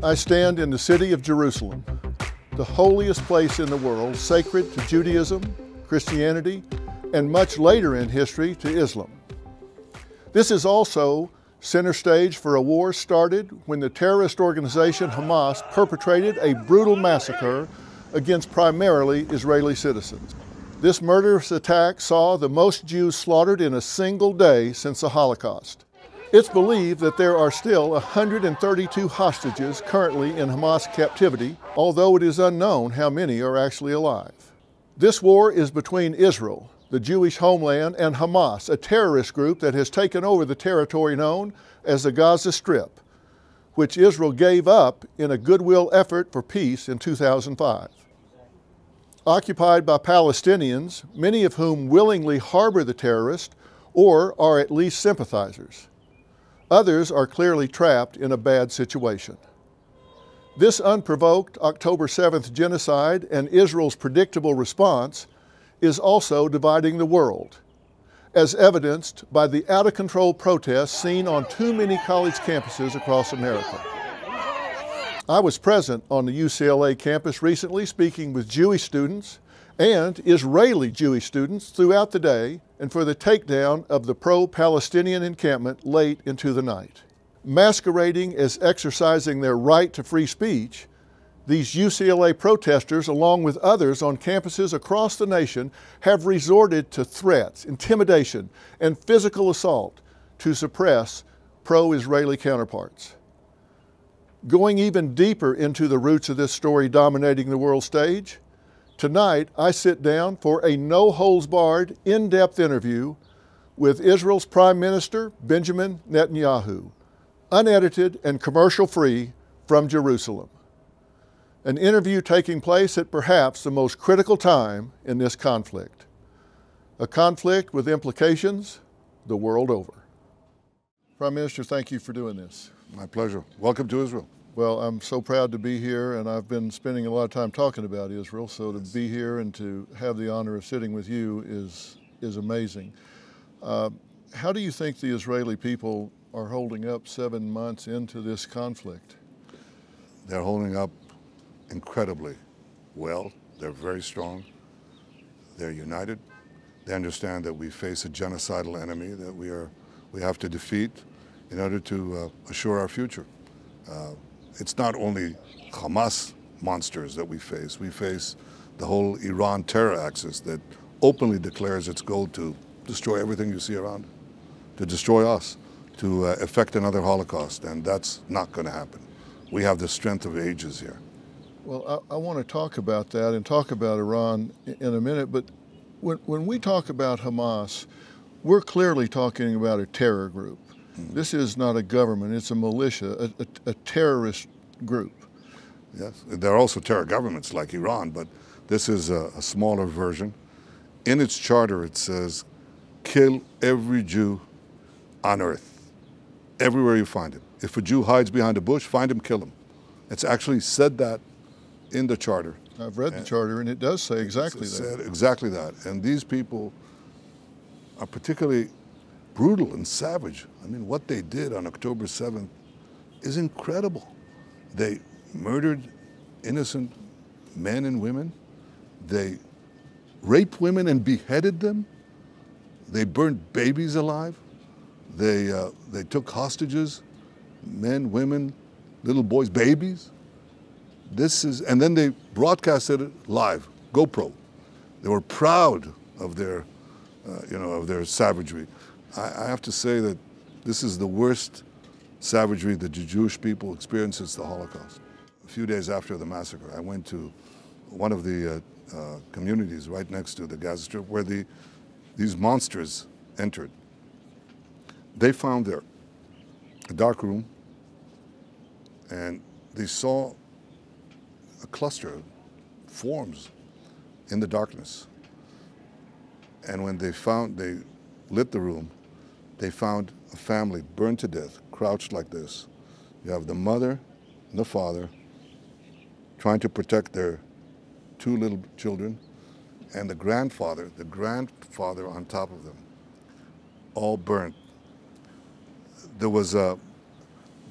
I stand in the city of Jerusalem, the holiest place in the world, sacred to Judaism, Christianity, and much later in history to Islam. This is also center stage for a war started when the terrorist organization Hamas perpetrated a brutal massacre against primarily Israeli citizens. This murderous attack saw the most Jews slaughtered in a single day since the Holocaust. It's believed that there are still 132 hostages currently in Hamas captivity, although it is unknown how many are actually alive. This war is between Israel, the Jewish homeland, and Hamas, a terrorist group that has taken over the territory known as the Gaza Strip, which Israel gave up in a goodwill effort for peace in 2005. Occupied by Palestinians, many of whom willingly harbor the terrorists or are at least sympathizers. Others are clearly trapped in a bad situation. This unprovoked October 7th genocide and Israel's predictable response is also dividing the world, as evidenced by the out-of-control protests seen on too many college campuses across America. I was present on the UCLA campus recently speaking with Jewish students and Israeli Jewish students throughout the day and for the takedown of the pro-Palestinian encampment late into the night. Masquerading as exercising their right to free speech, these UCLA protesters, along with others on campuses across the nation, have resorted to threats, intimidation, and physical assault to suppress pro-Israeli counterparts. Going even deeper into the roots of this story dominating the world stage, tonight I sit down for a no-holds-barred, in-depth interview with Israel's Prime Minister Benjamin Netanyahu, unedited and commercial-free from Jerusalem. An interview taking place at perhaps the most critical time in this conflict. A conflict with implications the world over. Prime Minister, thank you for doing this. My pleasure. Welcome to Israel. Well, I'm so proud to be here, and I've been spending a lot of time talking about Israel, so to be here and to have the honor of sitting with you is amazing. How do you think the Israeli people are holding up 7 months into this conflict? They're holding up incredibly well. They're very strong. They're united. They understand that we face a genocidal enemy that we have to defeat in order to assure our future. It's not only Hamas monsters that we face the whole Iran terror axis that openly declares its goal to destroy everything you see around, to destroy us, to effect another Holocaust, and that's not going to happen. We have the strength of ages here. Well, I want to talk about that and talk about Iran in a minute, but when we talk about Hamas, we're clearly talking about a terror group. Mm-hmm. This is not a government, it's a militia, a terrorist group. Yes, there are also terror governments like Iran, but this is a smaller version. In its charter it says, kill every Jew on earth, everywhere you find him. If a Jew hides behind a bush, find him, kill him. It's actually said that in the charter. I've read the charter and it does say exactly that. Said exactly that. And these people are particularly brutal and savage. I mean, what they did on October 7th is incredible. They murdered innocent men and women. They raped women and beheaded them. They burned babies alive. They took hostages, men, women, little boys, babies. And then they broadcasted it live, GoPro. They were proud of their, of their savagery. I have to say that this is the worst savagery that the Jewish people experienced since the Holocaust. A few days after the massacre, I went to one of the communities right next to the Gaza Strip where these monsters entered. They found there a dark room, and they saw a cluster of forms in the darkness. And when they lit the room, they found a family burned to death, crouched like this. You have the mother and the father trying to protect their 2 little children, and the grandfather on top of them, all burnt. There was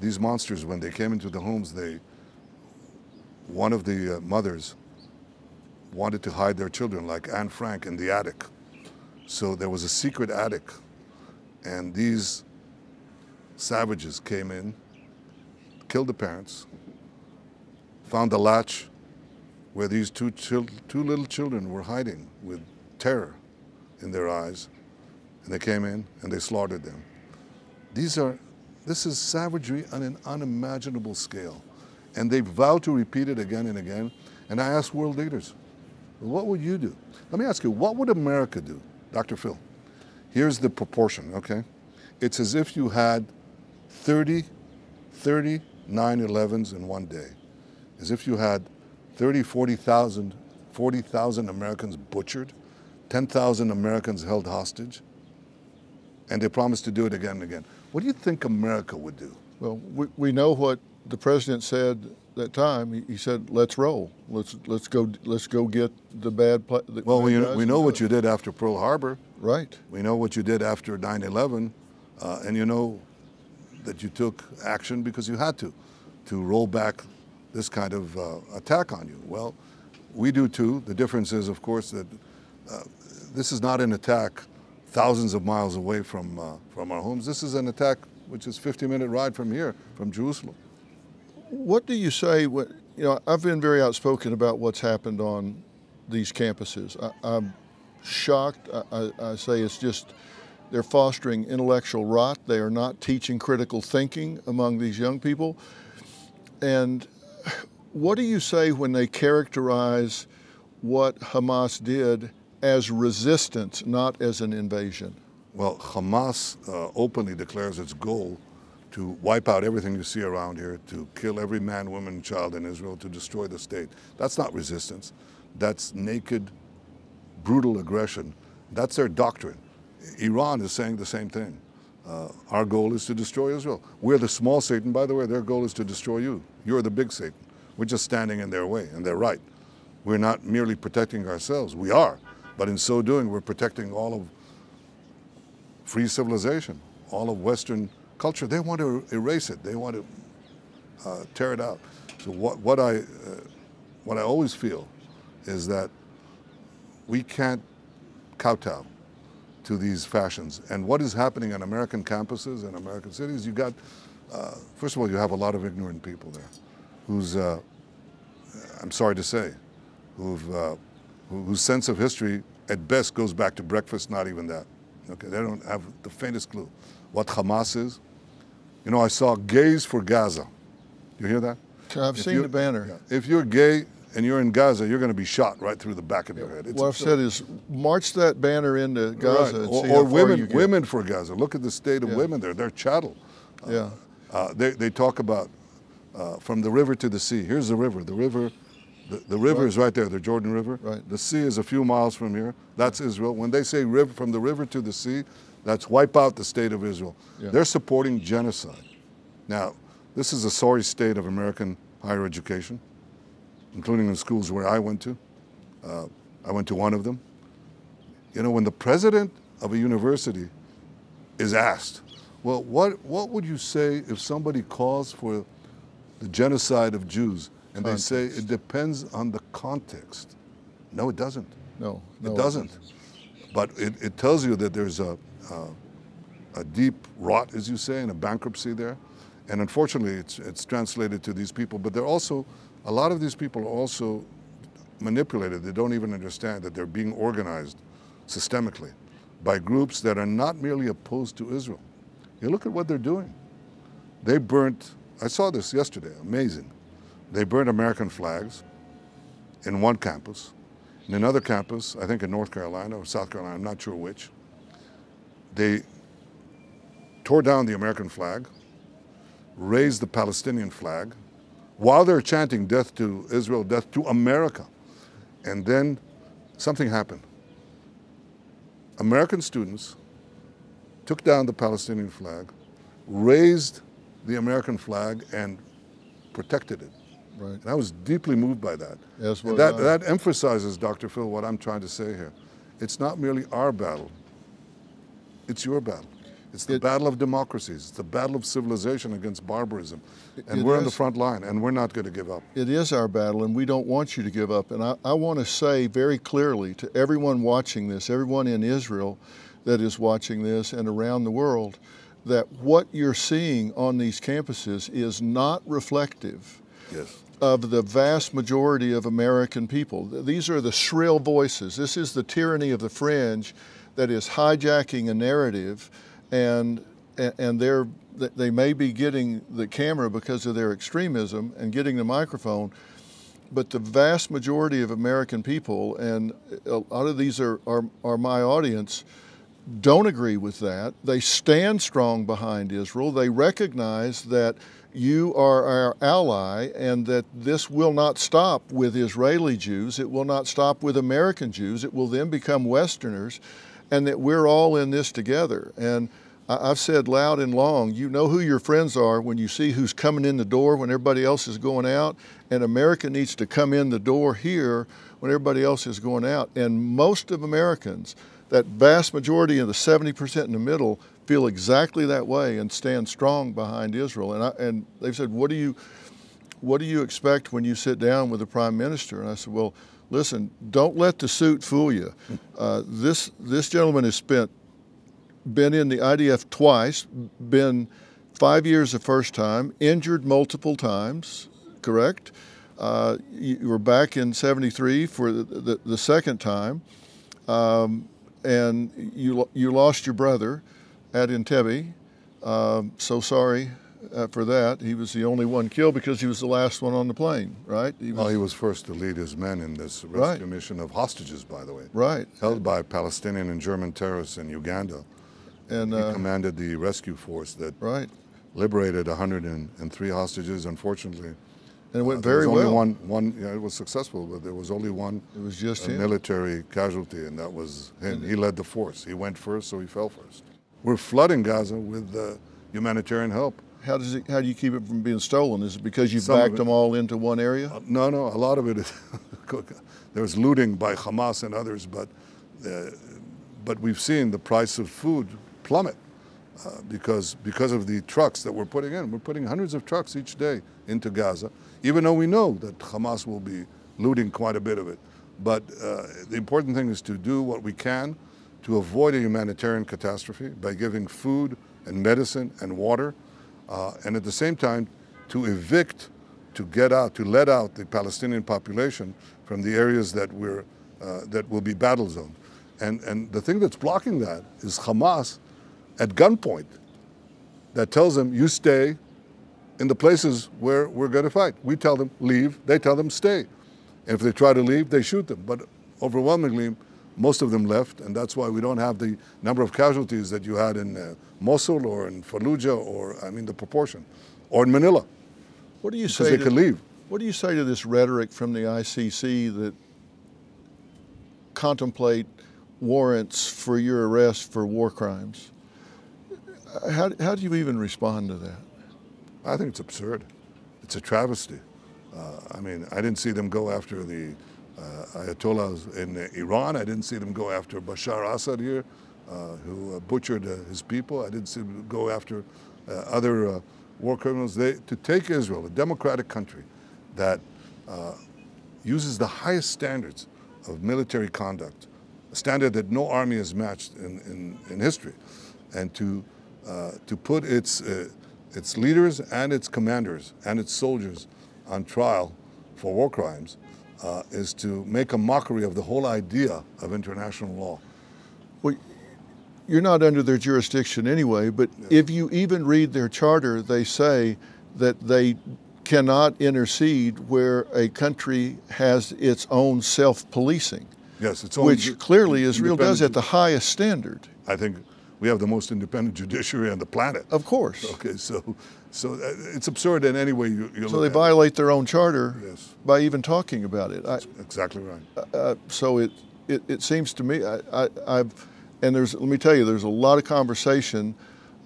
these monsters, when they came into the homes, they one of the mothers wanted to hide their children, like Anne Frank, in the attic. So there was a secret attic, and these savages came in, killed the parents, found the latch where these two little children were hiding with terror in their eyes, and they came in and they slaughtered them. This is savagery on an unimaginable scale, and they vow to repeat it again and again. And I ask world leaders, what would you do? Let me ask you, what would America do? Dr. Phil, here's the proportion, okay? It's as if you had 30 9/11s in one day. As if you had 40,000 Americans butchered, 10,000 Americans held hostage, and they promised to do it again and again. What do you think America would do? Well, we know what the president said that time. He said, "Let's roll. Let's go get the bad." Well, we know what you did after Pearl Harbor. Right. We know what you did after 9/11, and you know that you took action because you had to roll back this kind of attack on you. Well, we do too. The difference is, of course, that this is not an attack thousands of miles away from our homes. This is an attack which is a 50-minute ride from here, from Jerusalem. What do you say? I've been very outspoken about what's happened on these campuses. I'm shocked. I say it's just they're fostering intellectual rot. They are not teaching critical thinking among these young people. And what do you say when they characterize what Hamas did as resistance, not as an invasion? Well, Hamas openly declares its goal to wipe out everything you see around here, to kill every man, woman, and child in Israel, to destroy the state. That's not resistance. That's naked, brutal aggression. That's their doctrine. Iran is saying the same thing. Our goal is to destroy Israel. We're the small Satan, by the way. Their goal is to destroy you. You're the big Satan. We're just standing in their way, and they're right. We're not merely protecting ourselves. We are. But in so doing, we're protecting all of free civilization, all of Western culture. They want to erase it. They want to tear it out. So what I always feel is that we can't kowtow to these fashions. And what is happening on American campuses and American cities, you got, first of all, you have a lot of ignorant people there who's, I'm sorry to say, whose sense of history at best goes back to breakfast, not even that. Okay, they don't have the faintest clue what Hamas is. You know, I saw Gays for Gaza. You hear that? I've seen the banner. Yeah, if you're gay and you're in Gaza, you're going to be shot right through the back of your head. What I've said is march that banner into Gaza right. and see or how far women, you get. women for Gaza. Look at the state of women there. They're chattel. They talk about from the river to the sea. Here's the river. The river is right there, the Jordan River. Right. The sea is a few miles from here. That's Israel. When they say river, from the river to the sea, that's wipe out the state of Israel. Yeah. They're supporting genocide. Now, this is a sorry state of American higher education, including the schools where I went to. I went to one of them. You know, when the president of a university is asked, well, what would you say if somebody calls for the genocide of Jews? And they say it depends on the context. No, it doesn't. No, it doesn't. But it tells you that there's a deep rot, as you say, and a bankruptcy there. And unfortunately, it's translated to these people. But they're also, a lot of these people are also manipulated. They don't even understand that they're being organized systemically by groups that are not merely opposed to Israel. You look at what they're doing. They burnt, I saw this yesterday, amazing. They burned American flags in one campus. In another campus, I think in North Carolina or South Carolina, I'm not sure which, they tore down the American flag, raised the Palestinian flag, while they're chanting death to Israel, death to America. And then something happened. American students took down the Palestinian flag, raised the American flag, and protected it. Right. And I was deeply moved by that. Yes, and that emphasizes, Dr. Phil, what I'm trying to say here. It's not merely our battle, it's your battle. It's the battle of democracies. It's the battle of civilization against barbarism. And we're on the front line, and we're not going to give up. It is our battle, and we don't want you to give up. And I want to say very clearly to everyone watching this, everyone in Israel that is watching this and around the world, that what you're seeing on these campuses is not reflective of the vast majority of American people. These are the shrill voices. This is the tyranny of the fringe that is hijacking a narrative, and they may be getting the camera because of their extremism and getting the microphone, but the vast majority of American people, and a lot of these are my audience, don't agree with that. They stand strong behind Israel. They recognize that you are our ally and that this will not stop with Israeli Jews. It will not stop with American Jews. It will then become Westerners, and that we're all in this together. And I've said loud and long, you know who your friends are when you see who's coming in the door when everybody else is going out, and America needs to come in the door here when everybody else is going out. And most of Americans, that vast majority of the 70% in the middle, feel exactly that way and stand strong behind Israel. And they've said, what do you expect when you sit down with the Prime Minister? And I said, well, listen, don't let the suit fool you. This gentleman has been in the IDF twice, been 5 years the first time, injured multiple times, correct? You were back in '73 for the second time, and you lost your brother at Entebbe. So sorry for that. He was the only one killed because he was the last one on the plane, right? He was first to lead his men in this rescue mission of hostages, by the way. Right. Held by Palestinian and German terrorists in Uganda. And he commanded the rescue force that liberated 103 hostages, unfortunately. And it went very well. It was successful, but there was only one him. Military casualty, and that was him. He led the force. He went first, so he fell first. We're flooding Gaza with humanitarian help. How do you keep it from being stolen? Is it because you backed them all into one area? No, a lot of it is there was looting by Hamas and others, but we've seen the price of food plummet because of the trucks that we're putting in. We're putting hundreds of trucks each day into Gaza, even though we know that Hamas will be looting quite a bit of it. But the important thing is to do what we can to avoid a humanitarian catastrophe by giving food and medicine and water, and at the same time to evict, to let out the Palestinian population from the areas that will be battle zoned. And the thing that's blocking that is Hamas at gunpoint that tells them, you stay in the places where we're going to fight. We tell them leave, they tell them stay. And if they try to leave, they shoot them. But overwhelmingly, most of them left, and that's why we don't have the number of casualties that you had in Mosul or in Fallujah, or the proportion, or in Manila. What do you say? They could leave. What do you say to this rhetoric from the ICC that contemplate warrants for your arrest for war crimes? How do you even respond to that? I think it's absurd. It's a travesty. I didn't see them go after the Ayatollahs in Iran. I didn't see them go after Bashar Assad here, who butchered his people. I didn't see them go after other war criminals. To take Israel, a democratic country that uses the highest standards of military conduct, a standard that no army has matched in history, and to put its leaders and its commanders and its soldiers on trial for war crimes is to make a mockery of the whole idea of international law. Well, you're not under their jurisdiction anyway, but if you even read their charter, they say that they cannot intercede where a country has its own self-policing. Yes, which clearly Israel does at the highest standard. I think we have the most independent judiciary on the planet. Of course. Okay, so it's absurd in any way you look at it. So they violate their own charter by even talking about it. That's exactly right. So it seems to me, and let me tell you, there's a lot of conversation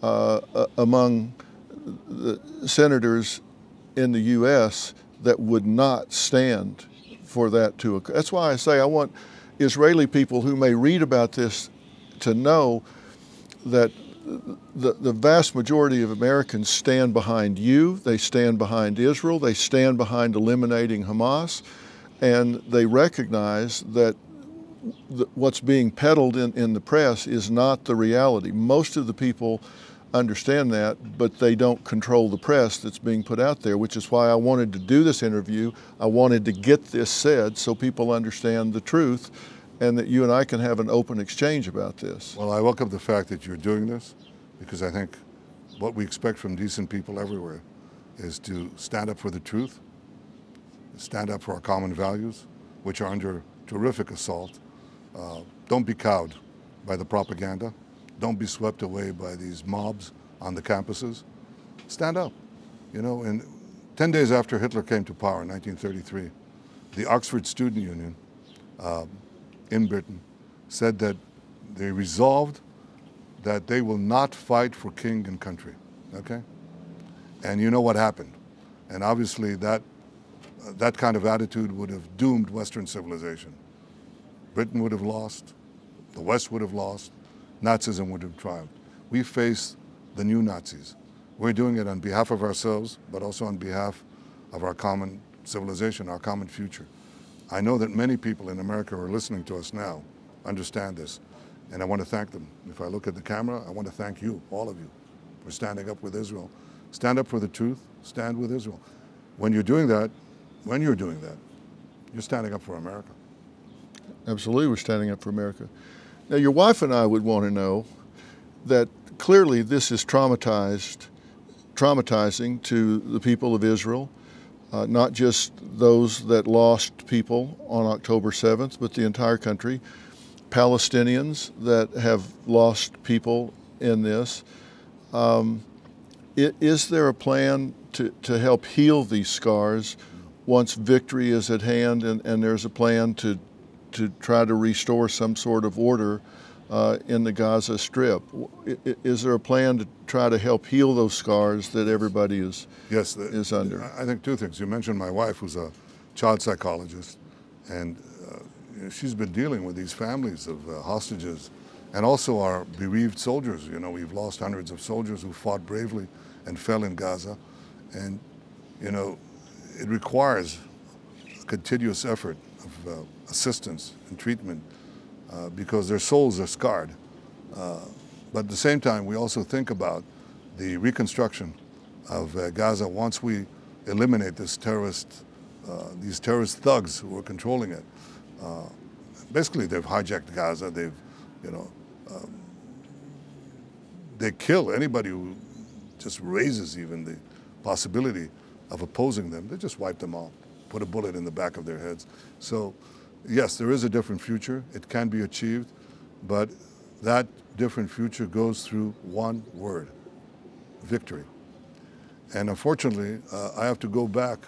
among the senators in the U.S. that would not stand for that to occur. That's why I say I want Israeli people who may read about this to know that the vast majority of Americans stand behind you, they stand behind Israel, they stand behind eliminating Hamas, and they recognize that what's being peddled in the press is not the reality. Most of the people understand that, but they don't control the press that's being put out there, which is why I wanted to do this interview. I wanted to get this said so people understand the truth and that you and I can have an open exchange about this. Well, I welcome the fact that you're doing this, because I think what we expect from decent people everywhere is to stand up for the truth, stand up for our common values, which are under terrific assault. Don't be cowed by the propaganda. Don't be swept away by these mobs on the campuses. Stand up. You know, and 10 days after Hitler came to power in 1933, the Oxford Student Union in Britain said that they resolved that they will not fight for king and country, okay? And you know what happened. And obviously that kind of attitude would have doomed Western civilization. Britain would have lost, the West would have lost, Nazism would have triumphed. We face the new Nazis. We're doing it on behalf of ourselves, but also on behalf of our common civilization, our common future. I know that many people in America who are listening to us now understand this, and I want to thank them. If I look at the camera, I want to thank you, all of you, for standing up with Israel. Stand up for the truth, stand with Israel. When you're doing that, you're standing up for America. Absolutely, we're standing up for America. Now, your wife and I would want to know that clearly this is traumatizing to the people of Israel, not just those that lost people on October 7th, but the entire country. Palestinians that have lost people in this. Is there a plan to help heal these scars once victory is at hand and there's a plan to try to restore some sort of order in the Gaza Strip? Is there a plan to try to help heal those scars that everybody is under? I think two things. You mentioned my wife, who's a child psychologist, and she's been dealing with these families of hostages and also our bereaved soldiers. You know, we've lost hundreds of soldiers who fought bravely and fell in Gaza. And, you know, it requires a continuous effort of assistance and treatment because their souls are scarred. But at the same time, we also think about the reconstruction of Gaza once we eliminate these terrorist thugs who are controlling it. Basically, they've hijacked Gaza. They've, you know, they kill anybody who just raises even the possibility of opposing them. They just wipe them off, put a bullet in the back of their heads. So, yes, there is a different future. It can be achieved, but that different future goes through one word: victory. And unfortunately, I have to go back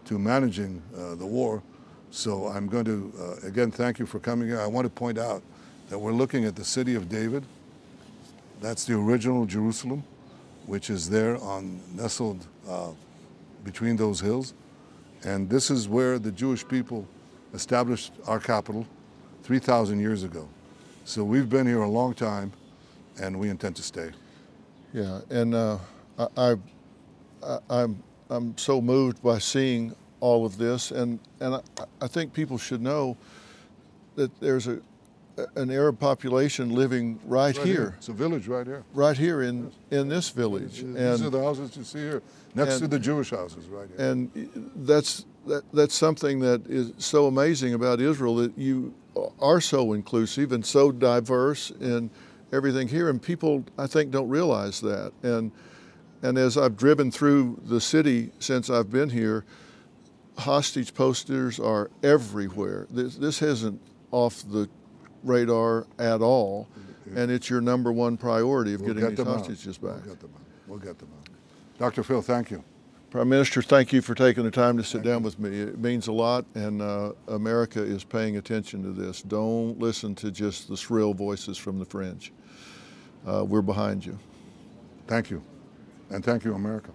to managing the war. So I'm going to, again, thank you for coming here. I want to point out that we're looking at the city of David. That's the original Jerusalem, which is there nestled between those hills. And this is where the Jewish people established our capital 3,000 years ago. So we've been here a long time, and we intend to stay. Yeah, and I'm so moved by seeing all of this, and I think people should know that there's an Arab population living right here. It's a village right here. Right here in this village. These are the houses you see here, next to the Jewish houses right here. And that's something that is so amazing about Israel, that you are so inclusive and so diverse in everything here, and people, I think, don't realize that. And as I've driven through the city since I've been here, hostage posters are everywhere. This isn't off the radar at all, and it's your number one priority of getting these hostages back. We'll get them out. Dr. Phil, thank you. Prime Minister, thank you for taking the time to sit down with me. It means a lot, and America is paying attention to this. Don't listen to just the shrill voices from the fringe. We're behind you. Thank you, and thank you, America.